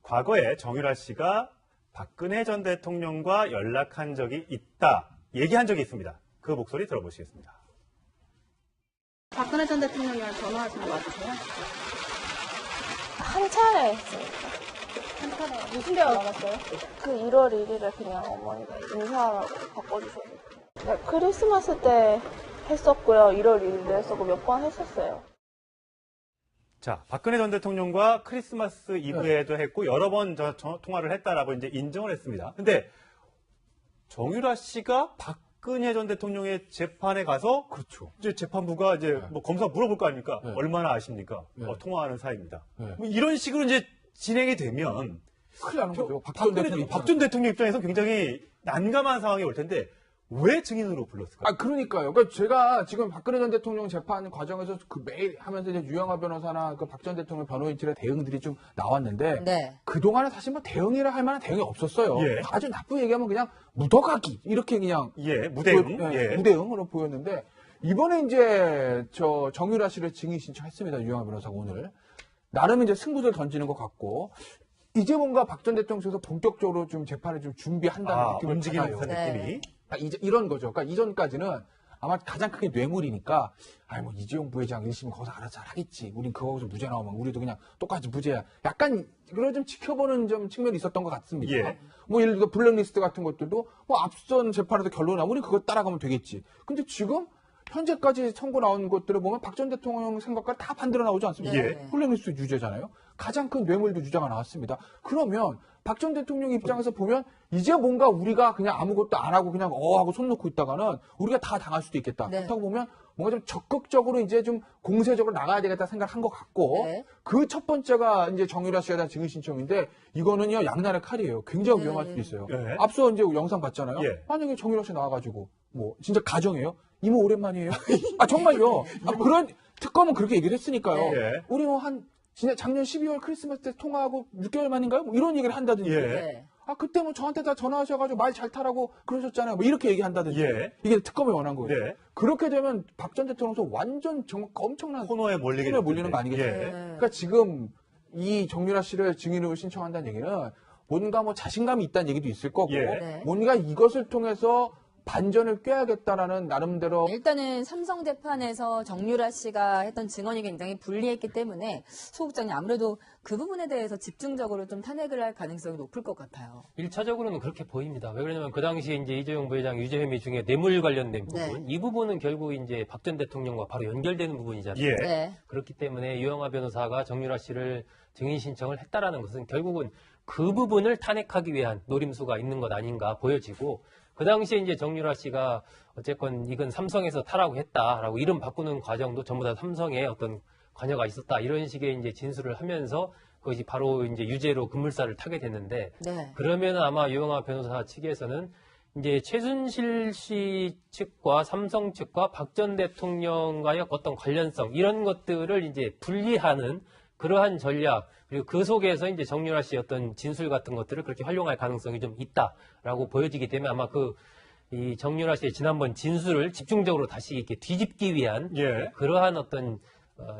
과거에 정유라 씨가 박근혜 전 대통령과 연락한 적이 있다. 얘기한 적이 있습니다. 그 목소리 들어보시겠습니다.
박근혜 전 대통령이랑 전화하신 거 맞으세요?
한 차례 했으니까.
한 차례. 무슨 대화 나갔어요?
그 1월 1일에 그냥 어머니가 인사하라고 바꿔주셔서. 네, 크리스마스 때 했었고요. 1월 1일도 했었고 몇 번 했었어요.
자, 박근혜 전 대통령과 크리스마스 이브에도 했고 여러 번 통화를 했다라고 이제 인정을 했습니다. 근데 정유라 씨가 박근혜 전 대통령의 재판에 가서
그렇죠.
이제 재판부가 이제 뭐 검사 물어볼 거 아닙니까?
네.
얼마나 아십니까?
네.
통화하는 사이입니다.
네.
뭐 이런 식으로 이제 진행이 되면
큰일 나는 거죠.
박 전 대통령 입장에서 굉장히 난감한 상황이 올 텐데 왜 증인으로 불렀을까요?
아, 그러니까요. 그러니까 제가 지금 박근혜 전 대통령 재판 과정에서 그 매일 하면서 이제 유영하 변호사나 그 박 전 대통령 변호인실의 대응들이 좀 나왔는데
네.
그동안에 사실 뭐 대응이라 할 만한 대응이 없었어요.
예.
아주 나쁘게 얘기하면 그냥 묻어가기 이렇게 그냥
예, 무대응.
예, 무대응으로 보였는데 이번에 이제 저 정유라 씨를 증인 신청했습니다. 유영하 변호사가 오늘 나름 이제 승부를 던지는 것 같고 이제 뭔가 박 전 대통령께서 본격적으로 좀 재판을 좀 준비한다는 느낌을
움직이는
받아요.
듯한 느낌이.
이제 이런 거죠. 그러니까 이전까지는 아마 가장 크게 뇌물이니까, 뭐 이재용 부회장 1심 거기서 알아서 잘 하겠지. 우린 거기서 무죄 나오면 우리도 그냥 똑같이 무죄야. 약간 그걸 좀 지켜보는 좀 측면이 있었던 것 같습니다.
예.
뭐 예를 들어 블랙리스트 같은 것들도 뭐 앞선 재판에서 결론이 나면 우리 그거 따라가면 되겠지. 근데 지금 현재까지 선고 나온 것들을 보면 박 전 대통령 생각과 다 반대로 나오지 않습니까?
예.
블랙리스트 유죄잖아요. 가장 큰 뇌물도 유죄가 나왔습니다. 그러면 박 전 대통령 입장에서 보면 이제 뭔가 우리가 그냥 아무것도 안 하고 그냥 하고 손 놓고 있다가는 우리가 다 당할 수도 있겠다.
네.
그렇다고 보면 뭔가 좀 적극적으로 이제 좀 공세적으로 나가야 되겠다 생각한 것 같고
네.
그 첫 번째가 이제 정유라 씨에 대한 증인 신청인데 이거는요 양날의 칼이에요. 굉장히 위험할 수도 있어요.
네.
앞서 이제 영상 봤잖아요.
예.
만약에 정유라 씨 나와가지고 뭐 진짜 가정이에요? 이모 오랜만이에요? 아 정말요? 그런 특검은 그렇게 얘기를 했으니까요.
예.
우리 뭐 진짜 작년 12월 크리스마스 때 통화하고 6개월 만인가요? 뭐 이런 얘기를 한다든지.
예.
네.
아 그때 뭐 저한테 다 전화하셔가지고 말 잘 타라고 그러셨잖아요. 뭐 이렇게 얘기한다든지.
예.
이게 특검이 원한 거예요.
네.
그렇게 되면 박 전 대통령도 완전 정말 엄청난
코너에 몰리게
코너에
될
몰리는 거
텐데.
아니겠어요?
예.
그러니까 지금 이 정유라 씨를 증인으로 신청한다는 얘기는 뭔가 뭐 자신감이 있다는 얘기도 있을 거고
예.
네.
뭔가 이것을 통해서 반전을 꾀하겠다라는 나름대로
일단은 삼성 재판에서 정유라 씨가 했던 증언이 굉장히 불리했기 때문에 소국장님 아무래도 그 부분에 대해서 집중적으로 좀 탄핵을 할 가능성이 높을 것 같아요.
1차적으로는 그렇게 보입니다. 왜 그러냐면 그 당시에 이제 이재용 부회장 유죄 혐의 중에 뇌물 관련된 부분, 이 부분은 결국 이제 박 전 대통령과 바로 연결되는 부분이지 않습니까?
예.
네.
그렇기 때문에 유영하 변호사가 정유라 씨를 증인 신청을 했다라는 것은 결국은 그 부분을 탄핵하기 위한 노림수가 있는 것 아닌가 보여지고 그 당시에 이제 정유라 씨가 어쨌건 이건 삼성에서 타라고 했다라고 이름 바꾸는 과정도 전부 다 삼성의 어떤 관여가 있었다 이런 식의 이제 진술을 하면서 그것이 바로 이제 유죄로 급물살을 타게 됐는데
네.
그러면 아마 유영하 변호사 측에서는 이제 최순실 씨 측과 삼성 측과 박 전 대통령과의 어떤 관련성 이런 것들을 이제 분리하는 그러한 전략 그리고 그 속에서 이제 정유라 씨의 어떤 진술 같은 것들을 그렇게 활용할 가능성이 좀 있다라고 보여지기 때문에 아마 이 정유라 씨의 지난번 진술을 집중적으로 다시 이렇게 뒤집기 위한
예.
그러한 어떤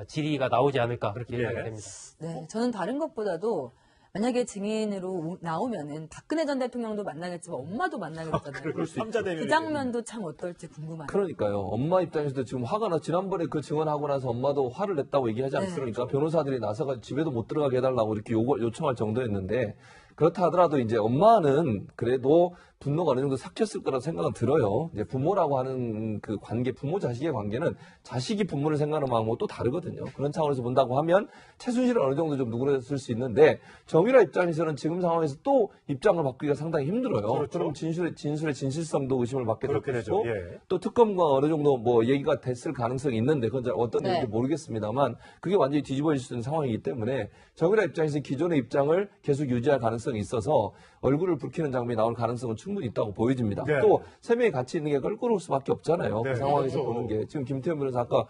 질의가 나오지 않을까 그렇게
예.
예상이 됩니다.
네, 저는 다른 것보다도 만약에 증인으로 나오면은 박근혜 전 대통령도 만나겠지만 엄마도 만나게 되잖아요.
그럴 수 있죠.
그 장면도 참 어떨지 궁금하네요.
그러니까요. 엄마 입장에서도 지금 화가 나. 지난번에 그 증언하고 나서 엄마도 화를 냈다고 얘기하지
네.
않습니까? 변호사들이 나서가 집에도 못 들어가게 해달라고 이렇게 요청할 정도였는데 그렇다 하더라도 이제 엄마는 그래도 분노가 어느 정도 삭혔을 거라고 생각은 들어요. 이제 부모라고 하는 그 관계, 부모 자식의 관계는 자식이 부모를 생각하는 마음하고 또 다르거든요. 그런 차원에서 본다고 하면 최순실은 어느 정도 좀 누그러졌을 수 있는데 정유라 입장에서는 지금 상황에서 또 입장을 바꾸기가 상당히 힘들어요.
그렇죠.
그럼 진술의 진실성도 의심을 받게 될
그렇게 되죠.
것이고
예.
또 특검과 어느 정도 뭐 얘기가 됐을 가능성이 있는데 그건 어떤
네.
얘기인지 모르겠습니다만 그게 완전히 뒤집어질 수 있는 상황이기 때문에 정유라 입장에서 기존의 입장을 계속 유지할 가능성이 있어서 얼굴을 붉히는 장면이 나올 가능성은 충분히 있다고 보여집니다.
네.
또 세 명이 같이 있는 게 껄끄러울 수밖에 없잖아요.
네.
그 상황에서
그렇죠.
보는 게 지금 김태현 변호사 아까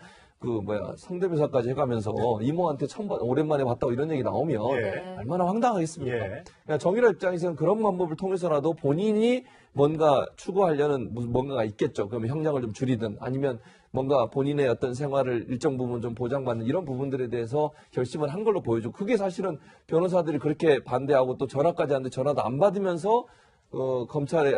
성대묘사까지 해가면서 이모한테 오랜만에 봤다고 이런 얘기 나오면
예.
얼마나 황당하겠습니까?
예.
그러니까 정유라 입장에서는 그런 방법을 통해서라도 본인이 뭔가 추구하려는 뭔가가 있겠죠. 그러면 형량을 좀 줄이든 아니면 뭔가 본인의 어떤 생활을 일정 부분 좀 보장받는 이런 부분들에 대해서 결심을 한 걸로 보여줘. 그게 사실은 변호사들이 그렇게 반대하고 또 전화까지 하는데 전화도 안 받으면서 검찰에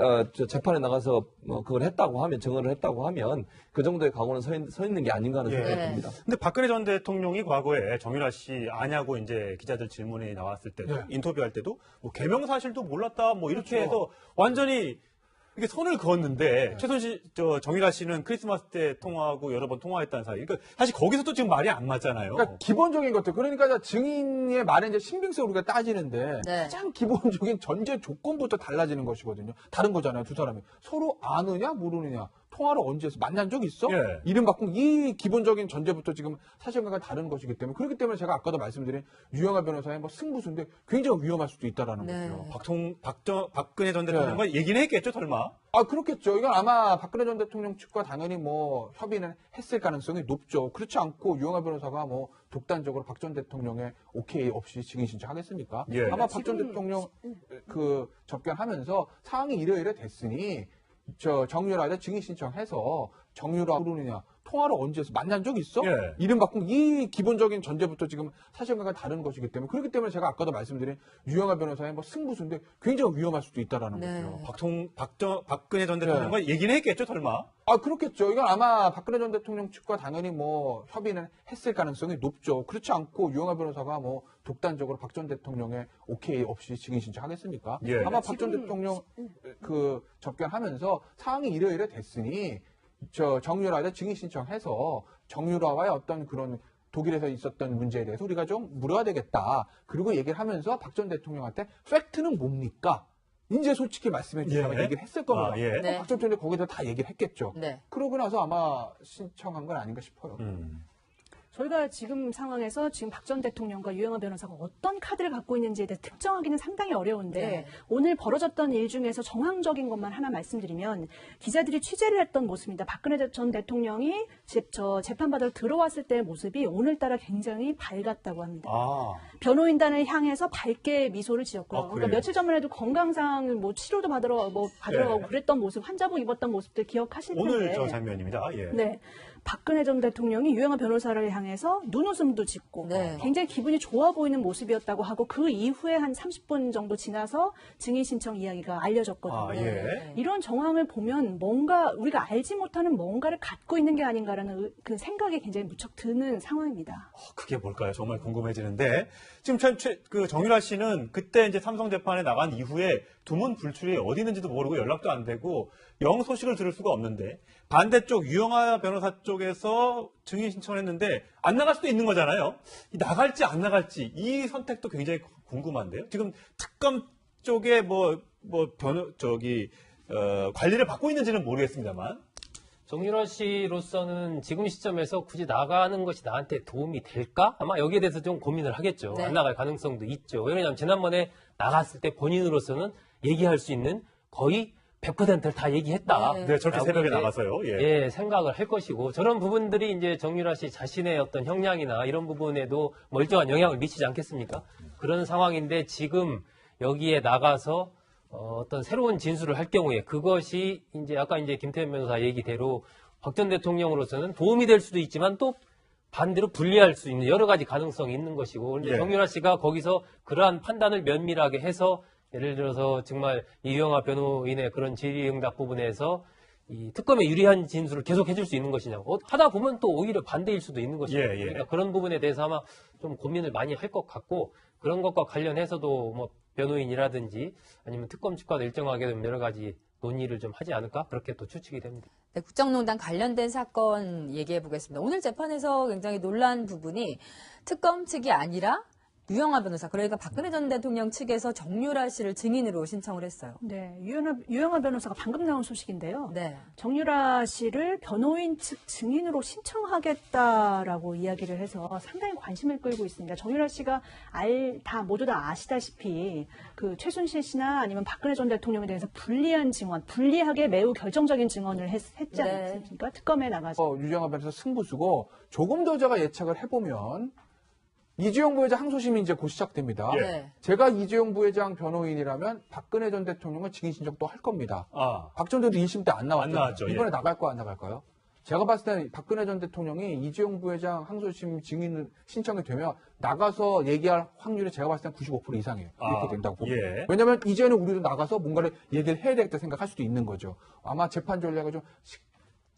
재판에 나가서 그걸 했다고 하면 증언을 했다고 하면 그 정도의 각오는 서 있는 게 아닌가 하는
예.
생각이
네.
듭니다.
근데 박근혜 전 대통령이 과거에 정유라 씨 아냐고 이제 기자들 질문이 나왔을 때도
네.
인터뷰할 때도 뭐 개명 사실도 몰랐다 뭐 이렇게
그렇죠.
해서 완전히 이렇게 선을 그었는데 최순실 정유라 씨는 크리스마스 때 통화하고 여러 번 통화했다는 사이. 그러니까 사실 거기서도 지금 말이 안 맞잖아요.
그러니까 기본적인 것들. 그러니까 증인의 말에 이제 신빙성을 우리가 따지는데
네.
가장 기본적인 전제 조건부터 달라지는 것이거든요. 다른 거잖아요. 두 사람이. 서로 아느냐 모르느냐. 통화를 언제 해서 만난 적 있어?
예.
이름 바꾼 이 기본적인 전제부터 지금 사실관계가 다른 것이기 때문에 그렇기 때문에 제가 아까도 말씀드린 유영하 변호사의 뭐 승부수인데 굉장히 위험할 수도 있다라는
네.
거죠.
박근혜 전 대통령과 얘기는 했겠죠, 설마?
아, 그렇겠죠. 이건 아마 박근혜 전 대통령 측과 당연히 뭐 협의는 했을 가능성이 높죠. 그렇지 않고 유영하 변호사가 뭐 독단적으로 박 전 대통령의 오케이 없이 증인 신청하겠습니까?
예.
아마 박 전 대통령 그 접견하면서 상황이 이러이러 됐으니 정유라한테 증인 신청해서 정유라 부르느냐 통화를 언제 해서 만난 적 있어?
예.
이름 바꾼 이 기본적인 전제부터 지금 사실관계가 다른 것이기 때문에 그렇기 때문에 제가 아까도 말씀드린 유영하 변호사의 뭐 승부수인데 굉장히 위험할 수도 있다라는
네.
거죠.
박근혜 전 대통령과 얘기는 했겠죠, 설마?
아, 그렇겠죠. 이건 아마 박근혜 전 대통령 측과 당연히 뭐 협의는 했을 가능성이 높죠. 그렇지 않고 유영하 변호사가 뭐 독단적으로 박 전 대통령의 오케이 없이 증인 신청하겠습니까?
예.
아마 박 전 대통령 그 접견하면서 상황이 이러이러 됐으니 정유라한테 증인 신청해서 정유라와의 어떤 그런 독일에서 있었던 문제에 대해서 우리가 좀 물어야 되겠다. 그리고 얘기를 하면서 박 전 대통령한테 팩트는 뭡니까? 이제 솔직히 말씀해 주시면
예.
얘기를 했을 겁니다.
아, 예.
네.
박 전 대통령이 거기서 다 얘기를 했겠죠.
네.
그러고 나서 아마 신청한 건 아닌가 싶어요.
저희가 지금 상황에서 지금 박 전 대통령과 유영하 변호사가 어떤 카드를 갖고 있는지에 대해 특정하기는 상당히 어려운데
네.
오늘 벌어졌던 일 중에서 정황적인 것만 하나 말씀드리면 기자들이 취재를 했던 모습입니다. 박근혜 전 대통령이 재판받으러 들어왔을 때의 모습이 오늘따라 굉장히 밝았다고 합니다.
아,
변호인단을 향해서 밝게 미소를 지었고요.
아,
그러니까
그래요?
며칠 전만 해도 건강상 뭐 치료도 받으러 가고
네.
그랬던 모습, 환자복 입었던 모습들 기억하실 텐데.
오늘 저 장면입니다. 예.
네. 박근혜 전 대통령이 유영하 변호사를 향해서 눈웃음도 짓고
네.
굉장히 기분이 좋아 보이는 모습이었다고 하고 그 이후에 한 30분 정도 지나서 증인 신청 이야기가 알려졌거든요.
아, 예.
이런 정황을 보면 뭔가 우리가 알지 못하는 뭔가를 갖고 있는 게 아닌가라는 그 생각이 굉장히 무척 드는 상황입니다.
그게 뭘까요? 정말 궁금해지는데 지금 그 정유라 씨는 그때 이제 삼성 재판에 나간 이후에 두문 불출이 어디 있는지도 모르고 연락도 안 되고 영 소식을 들을 수가 없는데 반대쪽 유영하 변호사 쪽에서 증인 신청을 했는데 안 나갈 수도 있는 거잖아요. 나갈지 안 나갈지 이 선택도 굉장히 궁금한데요. 지금 특검 쪽에 관리를 받고 있는지는 모르겠습니다만.
정유라 씨로서는 지금 시점에서 굳이 나가는 것이 나한테 도움이 될까? 아마 여기에 대해서 좀 고민을 하겠죠.
네.
안 나갈 가능성도 있죠. 왜냐하면 지난번에 나갔을 때 본인으로서는 얘기할 수 있는 거의 100%를 다 얘기했다.
네.
네, 저렇게
라고
새벽에
이제,
나가서요. 예.
생각을 할 것이고 저런 부분들이 이제 정유라 씨 자신의 어떤 형량이나 이런 부분에도 멀쩡한 영향을 미치지 않겠습니까? 그런 상황인데 지금 여기에 나가서 어떤 새로운 진술을 할 경우에 그것이 이제 아까 이제 김태현 변호사 얘기대로 박 전 대통령으로서는 도움이 될 수도 있지만 또 반대로 불리할 수 있는 여러 가지 가능성이 있는 것이고 그런데
예.
정유라 씨가 거기서 그러한 판단을 면밀하게 해서 예를 들어서 정말 이유영아 변호인의 그런 질의응답 부분에서 이 특검에 유리한 진술을 계속 해줄 수 있는 것이냐 하다 보면 또 오히려 반대일 수도 있는 것이죠.
예, 예.
그러니까 그런 부분에 대해서 아마 좀 고민을 많이 할 것 같고 그런 것과 관련해서도 뭐 변호인이라든지 아니면 특검 측과도 일정하게 좀 여러 가지 논의를 좀 하지 않을까 그렇게 또 추측이 됩니다.
네, 국정농단 관련된 사건 얘기해 보겠습니다. 오늘 재판에서 굉장히 놀란 부분이 특검 측이 아니라 유영하 변호사, 그러니까 박근혜 전 대통령 측에서 정유라 씨를 증인으로 신청을 했어요.
네, 유영하 변호사가 방금 나온 소식인데요.
네.
정유라 씨를 변호인 측 증인으로 신청하겠다라고 이야기를 해서 상당히 관심을 끌고 있습니다. 정유라 씨가 모두 다 아시다시피 그 최순실 씨나 아니면 박근혜 전 대통령에 대해서 불리하게 매우 결정적인 증언을 했지
네.
않습니까? 특검에 나가서.
유영하 변호사 승부수고 조금 더 제가 예측을 해보면 이재용 부회장 항소심이 이제 곧 시작됩니다.
예.
네.
제가 이재용 부회장 변호인이라면 박근혜 전 대통령은 증인 신청 또 할 겁니다.
아,
박 전 대통령 1심 때 안 나왔죠.
안 나왔죠,
이번에
예.
나갈까요, 안 나갈까요? 제가 봤을 때 박근혜 전 대통령이 이재용 부회장 항소심 증인 신청이 되면 나가서 얘기할 확률이 제가 봤을 때 95% 이상이에요. 이렇게 된다고 봅니다.
예.
왜냐하면 이제는 우리도 나가서 뭔가를 얘기를 해야 되겠다 생각할 수도 있는 거죠. 아마 재판 전략을 좀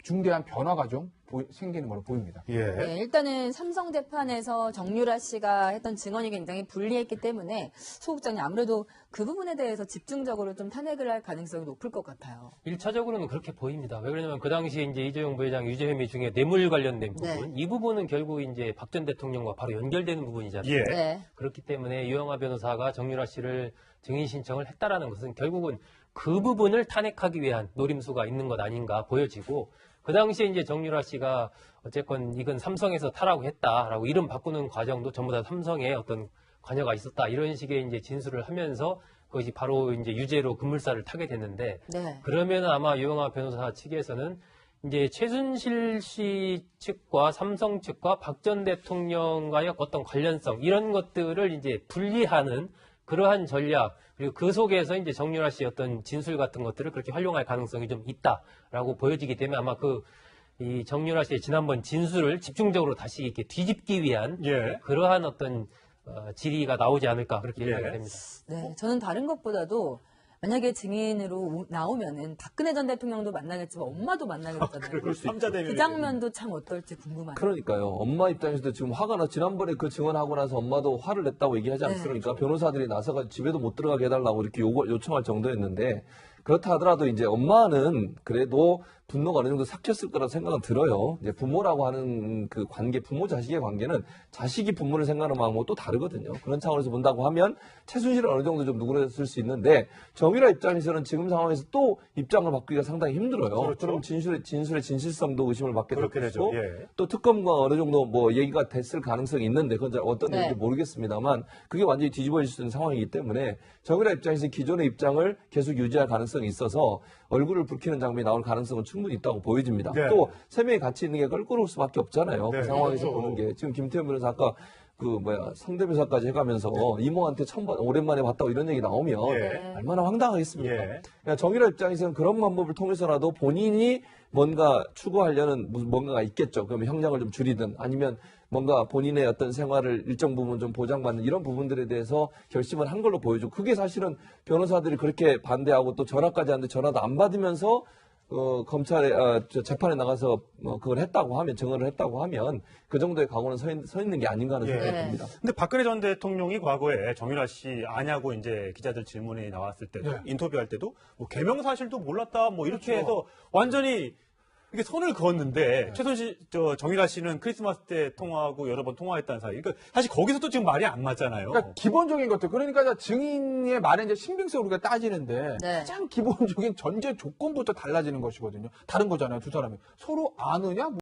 중대한 변화가 좀 생기는 걸로 보입니다.
예.
네, 일단은 삼성 재판에서 정유라 씨가 했던 증언이 굉장히 불리했기 때문에 소극장이 아무래도 그 부분에 대해서 집중적으로 좀 탄핵을 할 가능성이 높을 것 같아요.
1차적으로는 그렇게 보입니다. 왜 그러냐면 그 당시에 이제 이재용 부회장 유죄 혐의 중에 뇌물 관련된 부분, 이 부분은 결국 이제 박 전 대통령과 바로 연결되는 부분이잖아요.
예.
네.
그렇기 때문에 유영하 변호사가 정유라 씨를 증인 신청을 했다라는 것은 결국은 그 부분을 탄핵하기 위한 노림수가 있는 것 아닌가 보여지고, 그 당시에 이제 정유라 씨가 어쨌건 이건 삼성에서 타라고 했다라고 이름 바꾸는 과정도 전부 다 삼성에 어떤 관여가 있었다, 이런 식의 이제 진술을 하면서 그것이 바로 이제 유죄로 급물살을 타게 됐는데,
네.
그러면 아마 유영하 변호사 측에서는 이제 최순실 씨 측과 삼성 측과 박 전 대통령과의 어떤 관련성, 이런 것들을 이제 분리하는 그러한 전략, 그리고 그 속에서 이제 정유라 씨의 어떤 진술 같은 것들을 그렇게 활용할 가능성이 좀 있다라고 보여지기 때문에 아마 이 정유라 씨의 지난번 진술을 집중적으로 다시 이렇게 뒤집기 위한
예.
그러한 어떤 질의가 나오지 않을까, 그렇게
예.
예상이 됩니다.
네, 저는 다른 것보다도 만약에 증인으로 나오면은 박근혜 전 대통령도 만나겠지만 엄마도 만나겠잖아요.
그럴 수 있죠.
그 장면도 참 어떨지 궁금하네요.
그러니까요. 엄마 입장에서도 지금 화가 나. 지난번에 그 증언하고 나서 엄마도 화를 냈다고 얘기하지
네.
않습니까? 변호사들이 나서가 집에도 못 들어가게 해달라고 이렇게 요청할 정도였는데, 그렇다 하더라도 이제 엄마는 그래도 분노가 어느 정도 삭혔을 거라고 생각은 들어요. 이제 부모라고 하는 그 관계, 부모 자식의 관계는 자식이 부모를 생각하는 마음하고 또 다르거든요. 그런 차원에서 본다고 하면 최순실은 어느 정도 좀 누그러졌을 수 있는데, 정유라 입장에서는 지금 상황에서 또 입장을 바꾸기가 상당히 힘들어요.
그렇죠.
그럼 진술의 진실성도 의심을 받게 될
그렇게 되죠.
것이고,
예.
또 특검과 어느 정도 뭐 얘기가 됐을 가능성이 있는데, 그건 잘 어떤
네.
얘기인지 모르겠습니다만, 그게 완전히 뒤집어질 수 있는 상황이기 때문에 정유라 입장에서 기존의 입장을 계속 유지할 가능성이 있어서 얼굴을 붉히는 장면이 나올 가능성은 충분히 있다고 보여집니다.
네.
또 세 명이 같이 있는 게 껄끄러울 수밖에 없잖아요.
네.
그 상황에서
그렇죠.
보는 게 지금 김태현 변호사 아까 성대묘사까지 해가면서 이모한테 오랜만에 봤다고 이런 얘기 나오면
예.
얼마나 황당하겠습니까?
예.
그러니까 정유라 입장에서는 그런 방법을 통해서라도 본인이 뭔가 추구하려는 뭔가가 있겠죠. 그러면 형량을 좀 줄이든 아니면 뭔가 본인의 어떤 생활을 일정 부분 좀 보장받는 이런 부분들에 대해서 결심을 한 걸로 보여주고, 그게 사실은 변호사들이 그렇게 반대하고 또 전화까지 하는데 전화도 안 받으면서 검찰에 재판에 나가서 그걸 했다고 하면, 증언을 했다고 하면 그 정도의 각오는 서 있는 게 아닌가 하는
예.
생각이 듭니다.
근데 박근혜 전 대통령이 과거에 정유라 씨 아냐고 이제 기자들 질문이 나왔을 때도,
네.
인터뷰할 때도 뭐 개명 사실도 몰랐다 뭐 이렇게
그렇죠.
해서 완전히 이게 선을 그었는데, 정유라 씨는 크리스마스 때 통화하고 여러 번 통화했다는 사이. 그러니까 사실 거기서도 지금 말이 안 맞잖아요.
그러니까 기본적인 것들, 그러니까 증인의 말에 이제 신빙성을 우리가 따지는데
네.
가장 기본적인 전제 조건부터 달라지는 것이거든요. 다른 거잖아요, 두 사람이. 서로 아느냐?